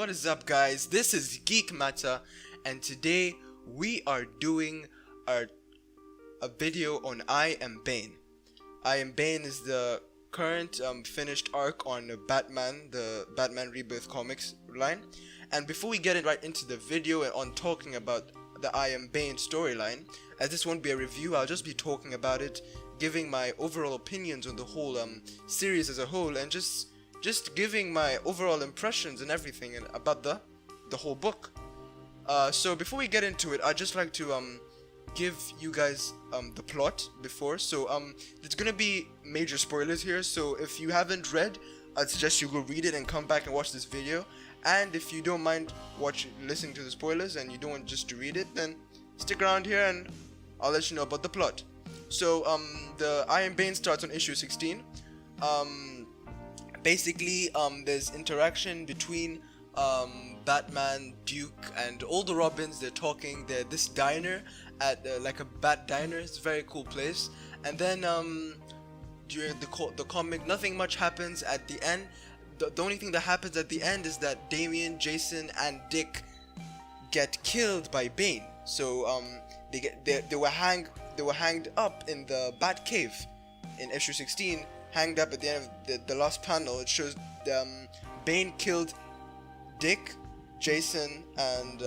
What is up, guys? This is Geek Matter, and today we are doing a video on I Am Bane. I Am Bane is the current finished arc on Batman, the Batman Rebirth comics line. And before we get right into the video and on talking about the I Am Bane storyline, as this won't be a review, I'll just be talking about it, giving my overall opinions on the whole series as a whole, and just giving my overall impressions and everything about the whole book. So before we get into it, I'd just like to give you guys the plot before. So there's gonna be major spoilers here, so if you haven't read, I'd suggest you go read it and come back and watch this video. And if you don't mind listening to the spoilers and you don't want just to read it, then stick around here and I'll let you know about the plot. So the I Am Bane starts on issue 16. Basically, there's interaction between Batman, Duke, and all the Robins. They're talking. They're at this diner at like a bat diner. It's a very cool place. And then during the comic, nothing much happens at the end. The only thing that happens at the end is that Damian, Jason, and Dick get killed by Bane. So they were hanged up in the Bat Cave in issue 16. Hanged up at the end of the last panel. It shows Bane killed Dick, Jason, and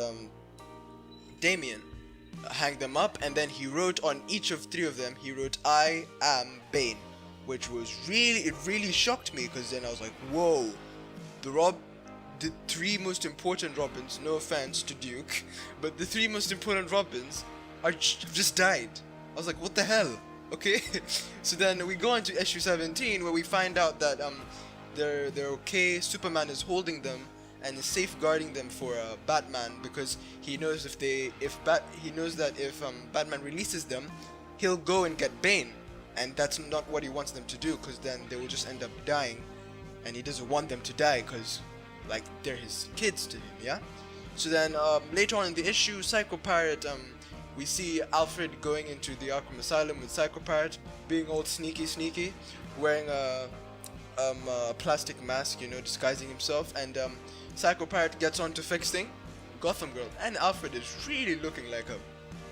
Damian. Hanged them up, and then he wrote on each of three of them, he wrote I Am Bane, which was it really shocked me, because then I was like, whoa, the three most important Robins, no offense to Duke, but the three most important Robins have just died. I was like, what the hell? Okay, so then we go on to issue 17, where we find out that they're okay. Superman is holding them and is safeguarding them for Batman, because he knows if Batman releases them, he'll go and get Bane, and that's not what he wants them to do, because then they will just end up dying, and he doesn't want them to die, because like they're his kids to him, yeah. So then later on in the issue, Psycho Pirate, we see Alfred going into the Arkham Asylum with Psycho Pirate, being all sneaky, wearing a plastic mask, you know, disguising himself, and Psycho Pirate gets on to fixing Gotham Girl, and Alfred is really looking like a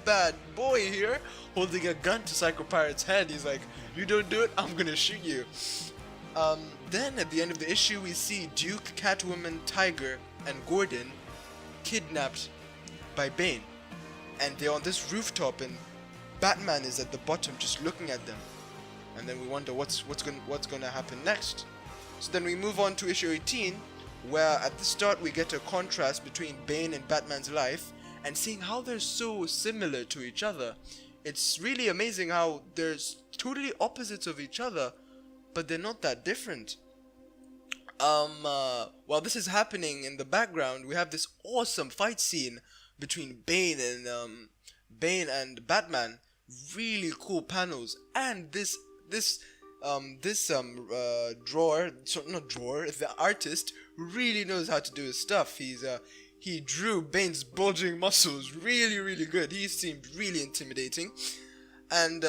bad boy here, holding a gun to Psycho Pirate's head. He's like, you don't do it, I'm gonna shoot you. Then at the end of the issue, we see Duke, Catwoman, Tiger, and Gordon kidnapped by Bane. And they're on this rooftop, and Batman is at the bottom just looking at them. And then we wonder what's gonna happen next. So then we move on to issue 18, where at the start we get a contrast between Bane and Batman's life, and seeing how they're so similar to each other. It's really amazing how they're totally opposites of each other, but they're not that different. While this is happening in the background, we have this awesome fight scene between Bane and Batman. Really cool panels, and the artist really knows how to do his stuff. He drew Bane's bulging muscles really good. He seemed really intimidating, and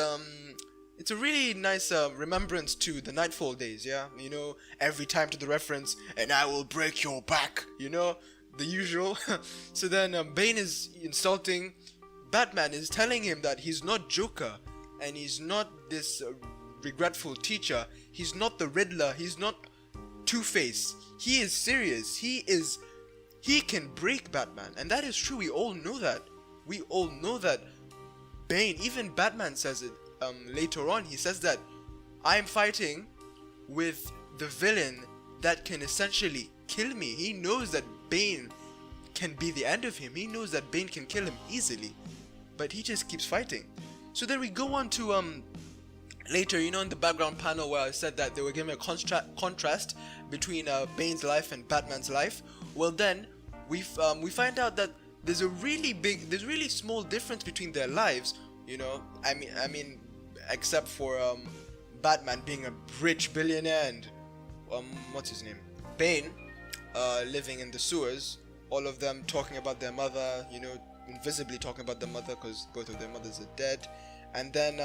it's a really nice remembrance to the Nightfall days, yeah? You know, every time to the reference, and I will break your back, you know, the usual. So then Bane is insulting Batman, is telling him that he's not Joker, and he's not this regretful teacher, he's not the Riddler, he's not Two-Face, he is serious, he can break Batman, and that is true. We all know that. Bane, even Batman says it later on. He says that I'm fighting with the villain that can essentially kill me. He knows that Bane can be the end of him. He knows that Bane can kill him easily, but he just keeps fighting. So then we go on to later, you know, in the background panel where I said that they were giving a contrast between Bane's life and Batman's life. Well, then we find out that there's really small difference between their lives. You know, I mean, except for Batman being a rich billionaire and what's his name, Bane, living in the sewers. All of them talking about their mother, you know, invisibly talking about their mother, because both of their mothers are dead. And then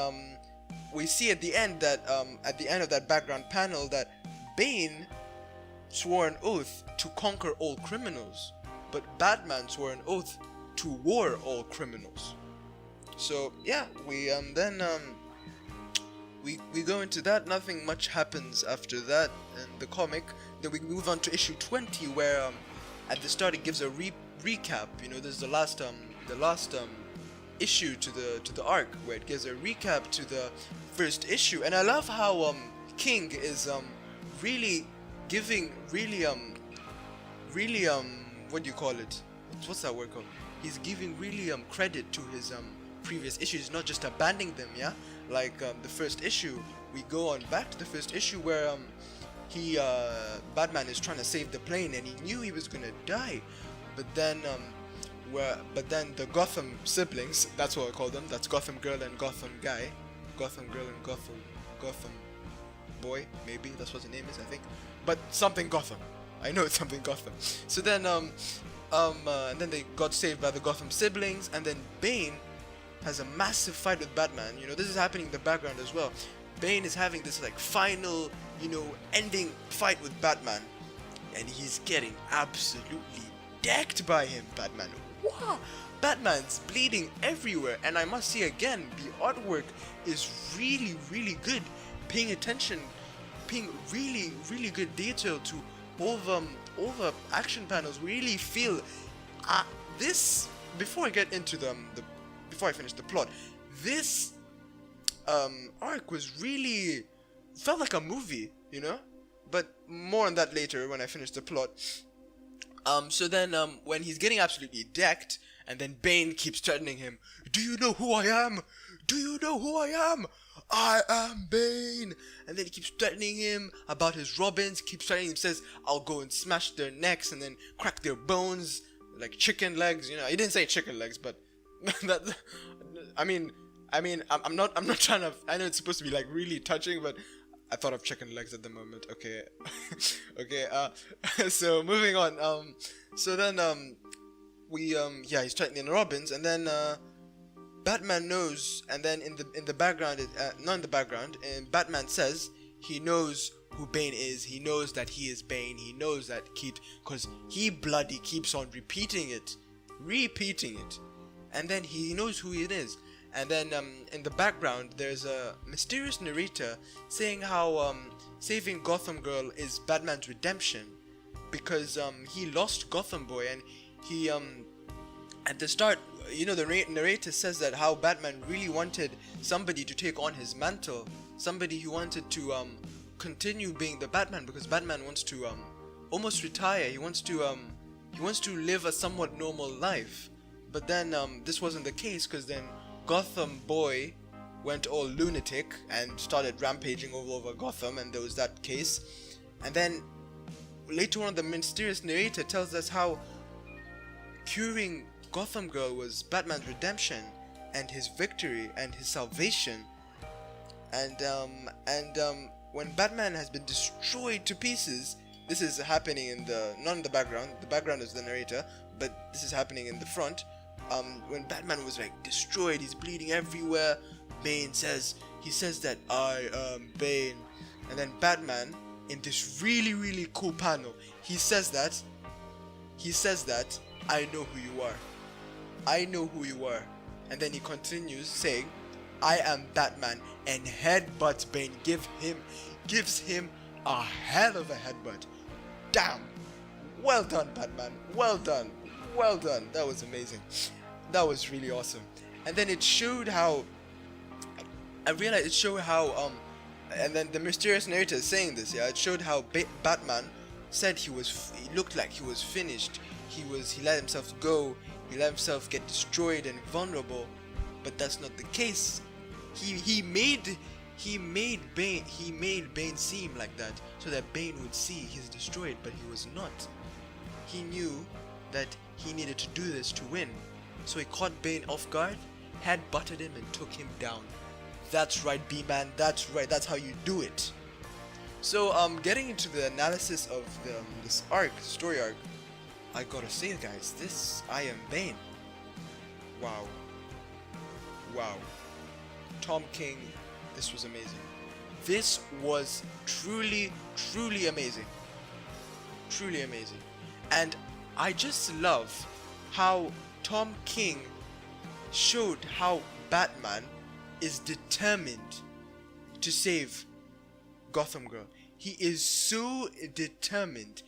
we see at the end that at the end of that background panel that Bane swore an oath to conquer all criminals, but Batman swore an oath to war all criminals. So yeah, we go into that. Nothing much happens after that in the comic. Then we move on to issue 20, where at the start it gives a recap. You know, there's the last issue to the arc, where it gives a recap to the first issue. And I love how King is really giving what do you call it? What's that word called? He's giving really credit to his previous issues, not just abandoning them. Yeah, like the first issue, we go on back to the first issue where Batman is trying to save the plane, and he knew he was gonna die, but then the Gotham siblings, that's what I call them, that's Gotham Girl and Gotham Guy, Gotham Girl and Gotham Boy, maybe that's what the name is, I think, but something Gotham, I know it's something Gotham. So then and then they got saved by the Gotham siblings, and then Bane has a massive fight with Batman. You know, this is happening in the background as well. Bane is having this like final, you know, ending fight with Batman, and he's getting absolutely decked by him. Batman, wow, Batman's bleeding everywhere, and I must say again, the artwork is really, really good. Paying attention, paying really, really good detail to all the action panels. Really feel this. Before I get into before I finish the plot, this arc was really felt like a movie, you know, but more on that later when I finish the plot. So then when he's getting absolutely decked, and then Bane keeps threatening him, do you know who I am? Do you know who I am? I am Bane. And then he keeps threatening him about his Robins, keeps threatening him, says I'll go and smash their necks and then crack their bones like chicken legs. You know, he didn't say chicken legs, but that, I'm not trying to, I know it's supposed to be like really touching, but I thought of chicken legs at the moment. Okay. Okay, so moving on. So then he's threatening the Robins, and then Batman knows, and then in the background, not in the background, and Batman says he knows who Bane is. He knows that he is Bane. He knows that because he bloody keeps on repeating it, and then he knows who it is. And then in the background, there's a mysterious narrator saying how saving Gotham Girl is Batman's redemption, because he lost Gotham Boy, and he at the start, you know, the narrator says that how Batman really wanted somebody to take on his mantle, somebody who wanted to continue being the Batman, because Batman wants to almost retire. He wants to live a somewhat normal life. But then this wasn't the case, because then Gotham Boy went all lunatic and started rampaging all over Gotham, and there was that case. And then later on, the mysterious narrator tells us how curing Gotham Girl was Batman's redemption and his victory and his salvation. And when Batman has been destroyed to pieces, this is happening not in the background. The background is the narrator, but this is happening in the front. When Batman was like destroyed, he's bleeding everywhere. Bane says that I am Bane, and then Batman, in this really, really cool panel, he says that I know who you are. I know who you are. And then he continues saying, I am Batman, and headbutts Bane, gives him a hell of a headbutt. Damn. Well done, Batman. Well done. That was amazing. That was really awesome. And then it showed how, I realized it showed how, and then the mysterious narrator is saying this, yeah, it showed how Batman said he looked like he was finished. He let himself go. He let himself get destroyed and vulnerable, but that's not the case. He made Bane seem like that, so that Bane would see he's destroyed, but he was not. He knew that he needed to do this to win, so he caught Bane off guard, headbutted him, and took him down. That's right, B-Man. That's right. That's how you do it. So, getting into the analysis of this story arc, I gotta say, guys, this I Am Bane. Wow. Tom King, this was amazing. This was truly, truly amazing. truly amazing. And I just love how Tom King showed how Batman is determined to save Gotham Girl. He is so determined.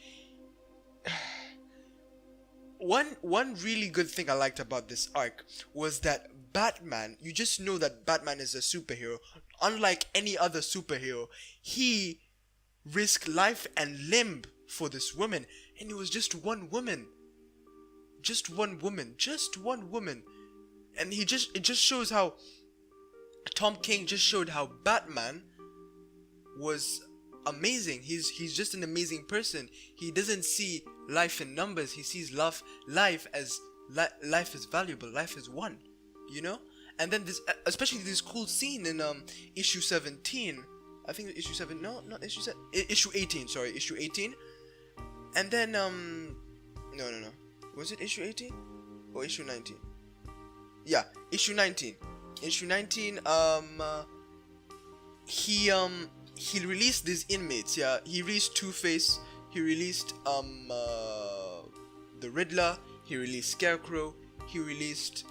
One really good thing I liked about this arc was that Batman, you just know that Batman is a superhero. Unlike any other superhero, he risked life and limb for this woman, and it was just one woman. Just one woman. Just one woman. And it just shows how Tom King just showed how Batman was amazing. He's just an amazing person. He doesn't see life in numbers. He sees life as life is valuable. Life is one, you know. And then this, especially this cool scene in issue 17. I think issue 7. No, not issue 7. Issue 18. Sorry, issue 18. And then no. Was it issue 18 or issue 19? Yeah, issue 19. Issue 19. He released these inmates. Yeah, he released Two-Face. He released the Riddler. He released Scarecrow. He released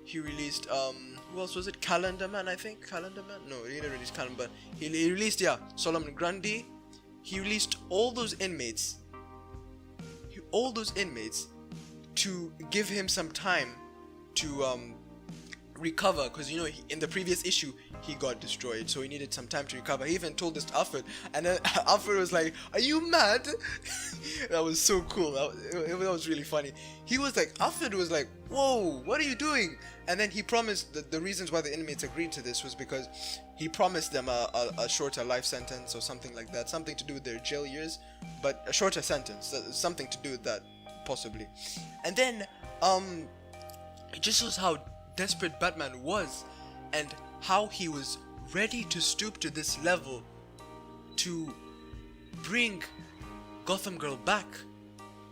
who else was it? Calendar Man, I think. Calendar Man? No, he didn't release Calendar Man. He released, yeah, Solomon Grundy. He released all those inmates. To give him some time to recover, because you know in the previous issue he got destroyed, so he needed some time to recover. He even told this to Alfred, and then Alfred was like, "Are you mad?" That was so cool. That was really funny. Alfred was like, "Whoa, what are you doing?" And then he promised that the reasons why the inmates agreed to this was because he promised them a shorter life sentence or something like that, something to do with their jail years, but a shorter sentence, something to do with that possibly. And then it just shows how desperate Batman was and how he was ready to stoop to this level to bring Gotham Girl back.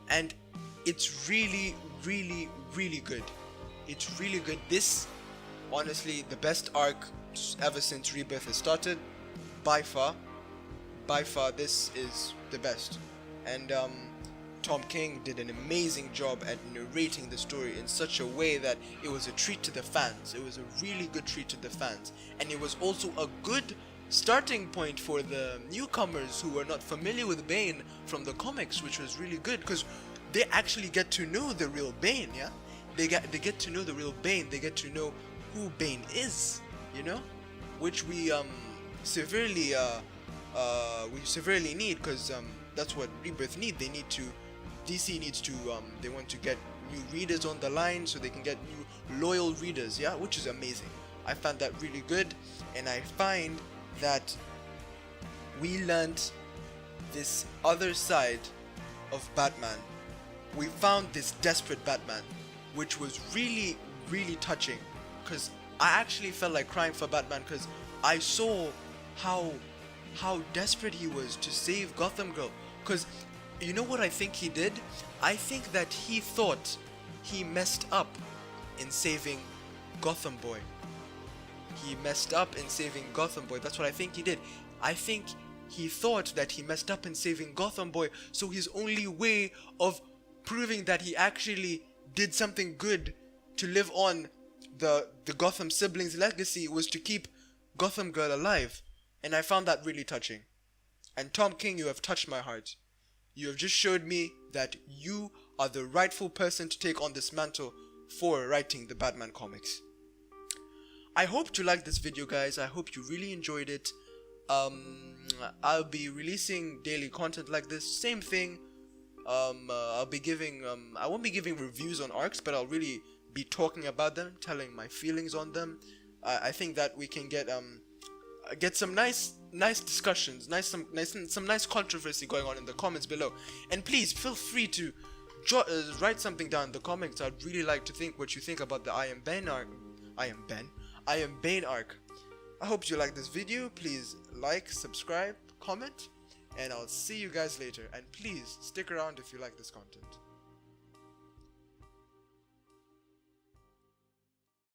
And it's really, really, really good. It's really good. This, honestly, the best arc ever since Rebirth has started. By far, this is the best. And Tom King did an amazing job at narrating the story in such a way that it was a treat to the fans. It was a really good treat to the fans. And it was also a good starting point for the newcomers who were not familiar with Bane from the comics, which was really good because they actually get to know the real Bane, yeah? They get to know the real Bane. They get to know who Bane is, you know? Which we severely need, because that's what Rebirth need. DC needs to they want to get new readers on the line so they can get new loyal readers, yeah, which is amazing. I found that really good, and I find that we learned this other side of Batman. We found this desperate Batman, which was really, really touching, because I actually felt like crying for Batman, because I saw how desperate he was to save Gotham Girl. Because you know what I think he did? I think that he thought he messed up in saving Gotham Boy. He messed up in saving Gotham Boy. That's what I think he did. I think he thought that he messed up in saving Gotham Boy, so his only way of proving that he actually did something good to live on the Gotham siblings' legacy was to keep Gotham Girl alive. And I found that really touching. And Tom King, you have touched my heart. You have just showed me that you are the rightful person to take on this mantle for writing the Batman comics. I hope you liked this video, guys. I hope you really enjoyed it. I'll be releasing daily content like this. Same thing. I'll be giving I won't be giving reviews on arcs, but I'll really be talking about them, telling my feelings on them. I think that we can get some nice discussions, some nice controversy going on in the comments below. And please feel free to write something down in the comments. I'd really like to think what you think about the I Am Bane arc. I Am Bane arc. I hope you like this video. Please like, subscribe, comment, and I'll see you guys later. And please stick around if you like this content.